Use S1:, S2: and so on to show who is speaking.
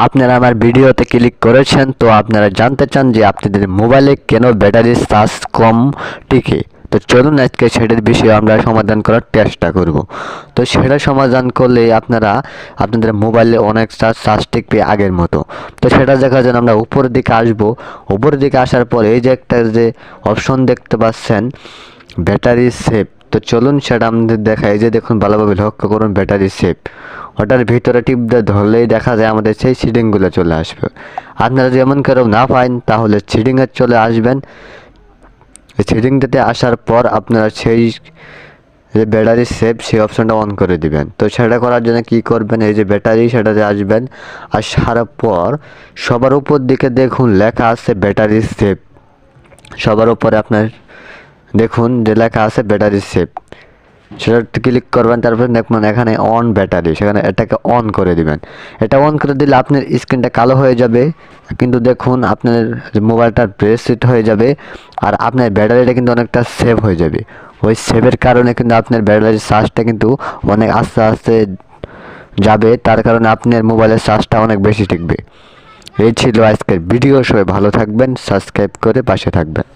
S1: আপনারা আমার ভিডিওতে ক্লিক করেছেন, তো আপনারা জানতে চান যে আপনাদের মোবাইলে কেন ব্যাটারি চার্জ কম টিকে। তো চলুন আজকে সেটার বিষয়ে আমরা সমাধান করার চেষ্টা করব। তো সেটা সমাধান করলে আপনাদের মোবাইলে অনেক চার্জ টিকবে আগের মতো। তো সেটা দেখার জন্য আমরা উপরের দিকে আসবো। উপরের দিকে আসার পর এই যে একটা যে অপশন দেখতে পাচ্ছেন ব্যাটারি সেভ, তো চলুন সেটা আমাদের দেখায়। যে দেখুন ভালোভাবে লক্ষ্য করুন ব্যাটারি সেভ, ওটার ভিতরে টিপ দিয়ে ধরলেই দেখা যায় আমাদের সেই সেটিংগুলো চলে আসবে। আপনারা যেমন করেও না পান তাহলে সেটিংয়ে চলে আসবেন। এই সেটিংটাতে আসার পর আপনারা সেই যে ব্যাটারি সেভ সেই অপশনটা অন করে দিবেন। তো সেটা করার জন্য কি করবেন, এই যে ব্যাটারি সেটাতে আসবেন। আসার পর সবার উপর দিকে দেখুন লেখা আছে ব্যাটারি সেভ। সবার উপরে আপনার দেখুন যে লেখা আছে ব্যাটারি সেভ, সেটা ক্লিক করবেন। তারপর দেখুন এখানে অন ব্যাটারি, সেখানে এটাকে অন করে দিবেন। এটা অন করে দিলে আপনার স্ক্রিনটা কালো হয়ে যাবে, কিন্তু দেখুন আপনার মোবাইলটা ব্রেসিট হয়ে যাবে আর আপনার ব্যাটারিটা কিন্তু অনেকটা সেভ হয়ে যাবে। ওই সেভের কারণে কিন্তু আপনার ব্যাটারির চার্জটা কিন্তু অনেক আস্তে আস্তে যাবে, তার কারণে আপনার মোবাইলের চার্জটা অনেক বেশি টিকবে। এই ছিল আজকের ভিডিও। সবাই ভালো থাকবেন, সাবস্ক্রাইব করে পাশে থাকবেন।